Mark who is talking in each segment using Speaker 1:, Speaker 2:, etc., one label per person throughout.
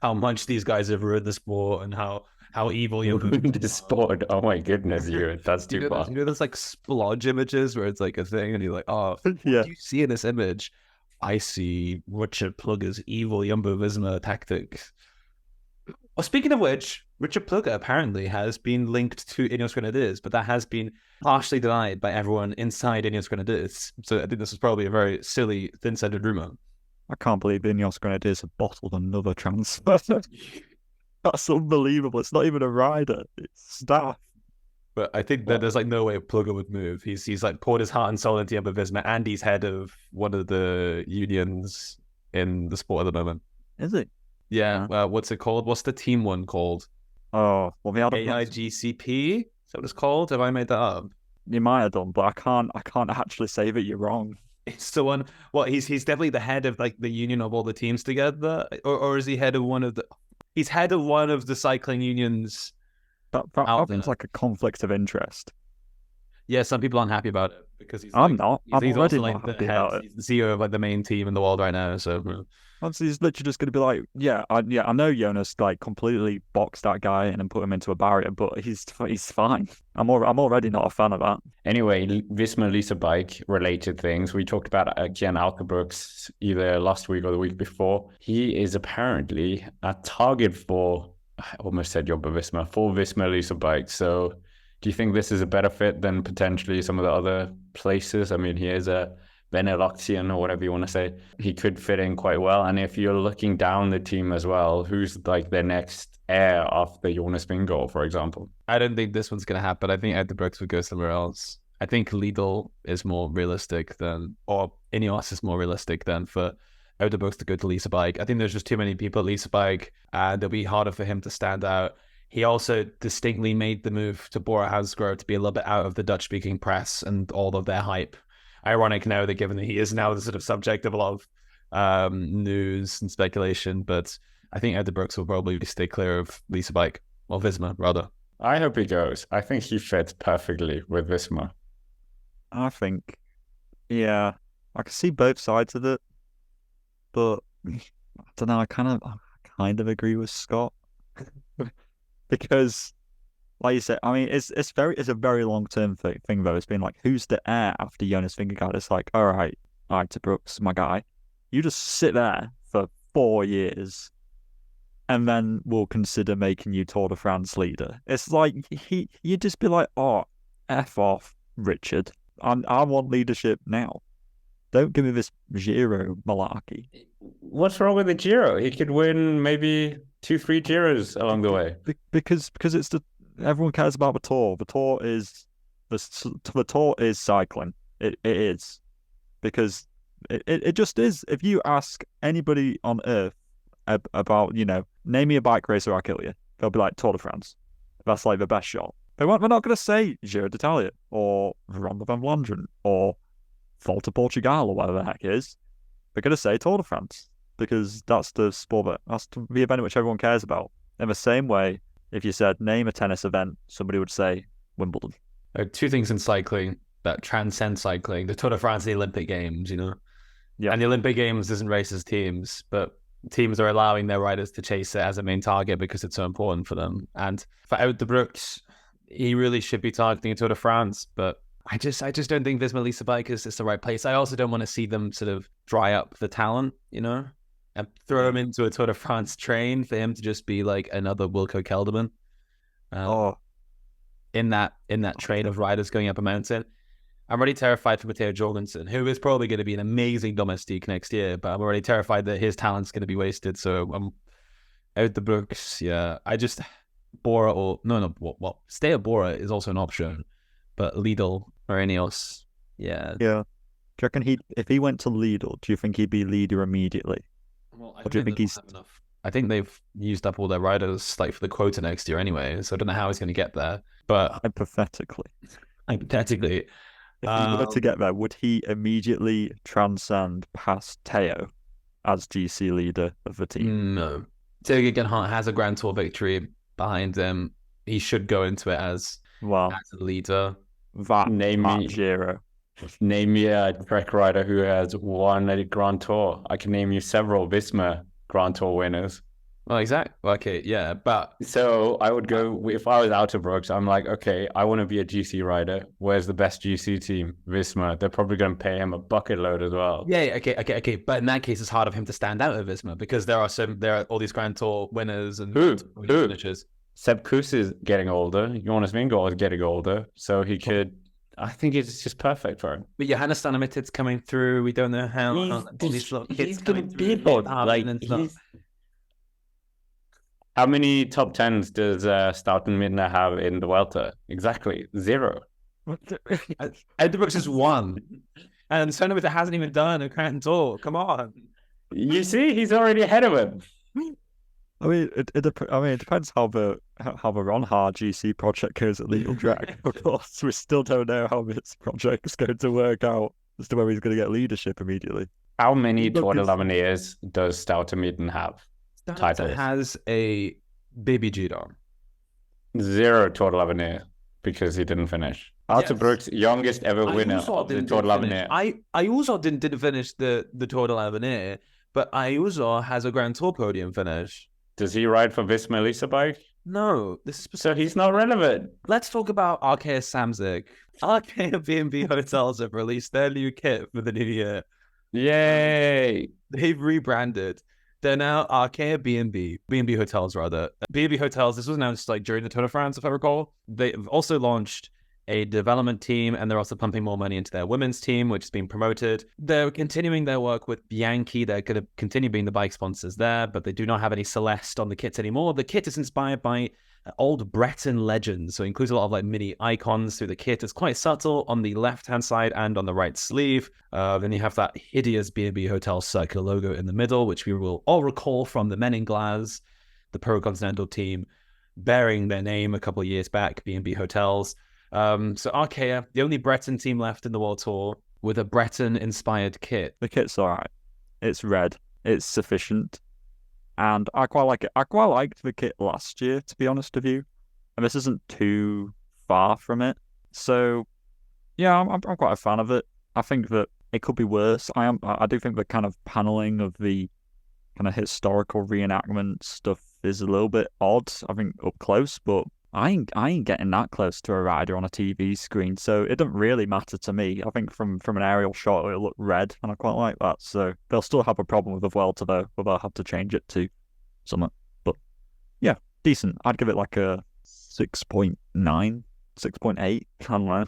Speaker 1: how much these guys have ruined the sport and how evil you
Speaker 2: The sport. Oh my goodness, that's
Speaker 1: you
Speaker 2: too
Speaker 1: know
Speaker 2: far.
Speaker 1: those like splodge images where it's like a thing and you're like, oh, what
Speaker 3: Yeah.
Speaker 1: do you see in this image? I see Richard Plugger's evil Jumbo-Visma tactics. Well, speaking of which, Richard Plugger apparently has been linked to Ineos Grenadiers, but that has been partially denied by everyone inside Ineos Grenadiers. So I think this is probably a very silly, thin-sided rumor.
Speaker 3: I can't believe Ineos Grenadiers have bottled another transfer. That's unbelievable. It's not even a rider; it's staff.
Speaker 1: But I think that there's like no way Plugger would move. He's like poured his heart and soul into Jumbo-Visma, and he's head of one of the unions in the sport at the moment.
Speaker 3: Is it?
Speaker 1: Yeah. What's it called? What's the team one called?
Speaker 3: Oh, well, the other
Speaker 1: AIGCP? Is that what it's called? Have I made that up?
Speaker 3: you might have done, but I can't actually say that you're wrong.
Speaker 1: It's the one. Well, he's definitely the head of like the union of all the teams together, or is he head of one of the? He's head of one of the cycling unions.
Speaker 3: That seems like a conflict of interest.
Speaker 1: Yeah, some people aren't happy about it because
Speaker 3: I'm not. I'm
Speaker 1: he's
Speaker 3: already
Speaker 1: also
Speaker 3: not
Speaker 1: like
Speaker 3: happy
Speaker 1: the
Speaker 3: about
Speaker 1: head.
Speaker 3: it.
Speaker 1: He's the CEO of like the main team in the world right now. So
Speaker 3: Honestly, he's literally just going to be like, I know Jonas like completely boxed that guy in and put him into a barrier, but he's fine. I'm already not a fan of that.
Speaker 2: Anyway, Visma-Lease A Bike related things. We talked about Cian Uijtdebroeks either last week or the week before. He is apparently a target for, I almost said Jumbo-Visma, for Visma-Lease A Bike. So do you think this is a better fit than potentially some of the other places? I mean, he is a Beneluxian or whatever you want to say. He could fit in quite well. And if you're looking down the team as well, who's like their next heir after Jonas Vingegaard, for example?
Speaker 1: I don't think this one's going to happen. I think Uijtdebroeks would go somewhere else. I think Lidl is more realistic than, or Ineos is more realistic than for Uijtdebroeks to go to Lease A Bike. I think there's just too many people at Lease A Bike, and it'll be harder for him to stand out. He also distinctly made the move to BORA-Hansgrohe to be a little bit out of the Dutch-speaking press and all of their hype. Ironic now that given that he is now the sort of subject of a lot of news and speculation, but I think Uijtdebroeks will probably stay clear of Lease A Bike, or Visma, rather.
Speaker 2: I hope he goes. I think he fits perfectly with Visma.
Speaker 3: I think, yeah, I can see both sides of it, but I don't know. I kind of agree with Scott because, like you said, I mean, it's a very long term thing though. It's been like, who's the heir after Jonas Vingegaard? It's like, all right, Brooks, my guy, you just sit there for 4 years, and then we'll consider making you Tour de France leader. It's like you'd just be like, oh, F off, Richard. I want leadership now. Don't give me this Giro malarkey.
Speaker 2: What's wrong with the Giro? He could win maybe 2-3 Giros along the way.
Speaker 3: Because it's everyone cares about the Tour. The Tour is the Tour is cycling. It is, because it just is. If you ask anybody on earth about, name me a bike racer, I'll kill you, they'll be like Tour de France. That's like the best shot. We're not going to say Giro d'Italia or Ronde van Vlaanderen or Volta Portugal or whatever the heck it is. We're going to say Tour de France because that's the sport, that's the event which everyone cares about. In the same way, if you said name a tennis event, somebody would say Wimbledon.
Speaker 1: Two things in cycling that transcend cycling: the Tour de France, and the Olympic Games.
Speaker 3: Yeah.
Speaker 1: And the Olympic Games doesn't race as teams, but teams are allowing their riders to chase it as a main target because it's so important for them. And for Uijtdebroeks, he really should be targeting Tour de France, but I just don't think Visma-Lease A Bike is the right place. I also don't want to see them sort of dry up the talent, and throw him into a Tour de France train for him to just be like another Wilco Kelderman. In that train of riders going up a mountain. I'm already terrified for Matteo Jorgensen, who is probably going to be an amazing domestique next year, but I'm already terrified that his talent's going to be wasted. So I'm out the books. Yeah, I just Bora or well, stay at Bora is also an option, but Lidl or Ineos, yeah.
Speaker 3: Do you reckon if he went to Lidl, do you think he'd be leader immediately?
Speaker 1: Well,
Speaker 3: or do you think he's
Speaker 1: enough? I think they've used up all their riders like for the quota next year anyway, so I don't know how he's going to get there. But
Speaker 3: hypothetically,
Speaker 1: if
Speaker 3: he were to get there, would he immediately transcend past Teo as GC leader of the team?
Speaker 1: No. Teo Gegenhardt has a Grand Tour victory behind him. He should go into it as a leader.
Speaker 3: Giro.
Speaker 2: Name me a Trek rider who has won a Grand Tour. I can name you several Visma Grand Tour winners.
Speaker 1: Well, exactly. Okay, yeah, but
Speaker 2: So I would go, if I was Uijtdebroeks, I'm like, okay, I want to be a GC rider. Where's the best GC team? Visma. They're probably going to pay him a bucket load as well.
Speaker 1: yeah, okay. But in that case, it's hard of him to stand out at Visma because there are all these Grand Tour winners and
Speaker 2: Who?
Speaker 1: finishers.
Speaker 2: Sepp Kuss is getting older. Jonas Vingegaard is getting older. So he could, I think it's just perfect for him.
Speaker 1: But Johannes Stanamit's coming through. We don't know how these little kids coming through.
Speaker 2: How many top tens does Stouten Midner have in the Welter? Exactly 0.
Speaker 1: Uijtdebroeks is 1. And Stanamit hasn't even done a Grand Tour. Come on.
Speaker 2: You see, he's already ahead of him.
Speaker 3: I mean, it depends how the Ron-Hard GC project goes at Legal Drag. Of course, we still don't know how this project is going to work out as to whether he's going to get leadership immediately.
Speaker 2: How many Tour de l'Avenir does Stouten Midner have?
Speaker 1: Stouten has a baby Giro.
Speaker 2: 0 Tour de l'Avenir because he didn't finish. Uijtdebroeks, youngest ever winner of the Tour de l'Avenir.
Speaker 1: Ayuso didn't finish the Tour de l'Avenir, but Ayuso has a Grand Tour podium finish.
Speaker 2: Does he ride for Visma-Lease A Bike?
Speaker 1: No, this is
Speaker 2: so he's not relevant.
Speaker 1: Let's talk about Arkea Samsic. Arkea B&B Hotels have released their new kit for the new year.
Speaker 2: Yay!
Speaker 1: They've rebranded. They're now Arkea B&B Hotels rather. B&B Hotels, this was announced like during the Tour de France, if I recall. They've also launched a development team, and they're also pumping more money into their women's team, which is being promoted. They're continuing their work with Bianchi. They're going to continue being the bike sponsors there, but they do not have any Celeste on the kits anymore. The kit is inspired by old Breton legends, so it includes a lot of like mini icons through the kit. It's quite subtle on the left-hand side and on the right sleeve. Then you have that hideous B&B Hotel circular logo in the middle, which we will all recall from the Men in Glass, the Pro Continental team, bearing their name a couple of years back, B&B Hotels. So Arkea, the only Breton team left in the World Tour with a Breton-inspired kit.
Speaker 3: The kit's all right. It's red. It's sufficient. And I quite like it. I quite liked the kit last year, to be honest with you. And this isn't too far from it. So, yeah, I'm quite a fan of it. I think that it could be worse. I do think the kind of paneling of the kind of historical reenactment stuff is a little bit odd, I think, up close, but I ain't getting that close to a rider on a TV screen, so it doesn't really matter to me. I think from an aerial shot, it'll look red, and I quite like that. So they'll still have a problem with the Vuelta, though, where they'll have to change it to something. But yeah, decent. I'd give it like a 6.9, 6.8. I don't know.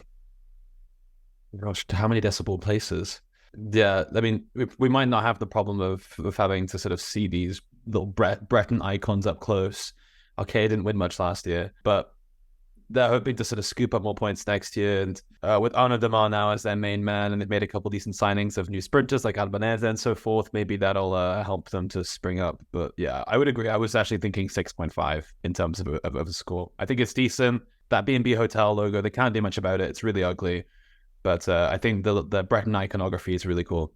Speaker 1: Gosh, how many decibel places? Yeah, I mean, we might not have the problem of having to sort of see these little Breton icons up close. Okay, didn't win much last year, but they're hoping to sort of scoop up more points next year. And with Arnaud Demar now as their main man, and they've made a couple decent signings of new sprinters like Albanese and so forth, maybe that'll help them to spring up. But yeah, I would agree. I was actually thinking 6.5 in terms of a score. I think it's decent. That B&B Hotel logo, they can't do much about it. It's really ugly. But I think the Breton iconography is really cool.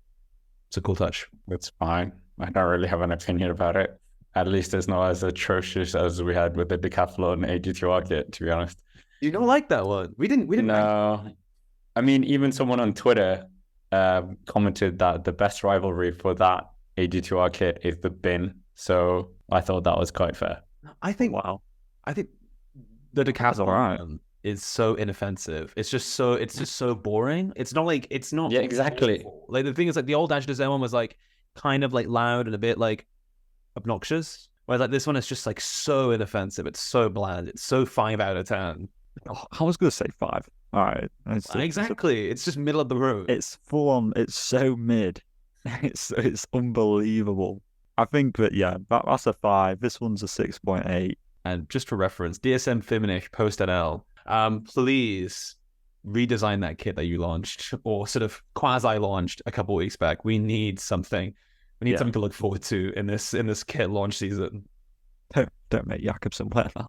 Speaker 1: It's a cool touch.
Speaker 2: It's fine. I don't really have an opinion about it. At least it's not as atrocious as we had with the Decathlon AG2R kit, to be honest.
Speaker 1: You don't like that one? We didn't.
Speaker 2: No. I mean, even someone on Twitter commented that the best rivalry for that AG2R kit is the bin. So I thought that was quite fair.
Speaker 1: I think the Decathlon one is so inoffensive. It's just so boring. It's not.
Speaker 2: Yeah, exactly.
Speaker 1: Awful. Like the thing is, like the old AG2R one was like kind of like loud and a bit like obnoxious, whereas like this one is just like so inoffensive. It's so bland. It's so 5 out of 10.
Speaker 3: Oh, I was gonna say 5. All right,
Speaker 1: exactly. It's just middle of the road.
Speaker 3: It's full on. It's so mid. It's unbelievable. I think that that's a 5. This one's a 6.8.
Speaker 1: And just for reference, DSM Finish post NL. Please redesign that kit that you launched or sort of quasi-launched a couple of weeks back. We need something. We need something to look forward to in this kit launch season.
Speaker 3: Don't make Jakobsen wear that.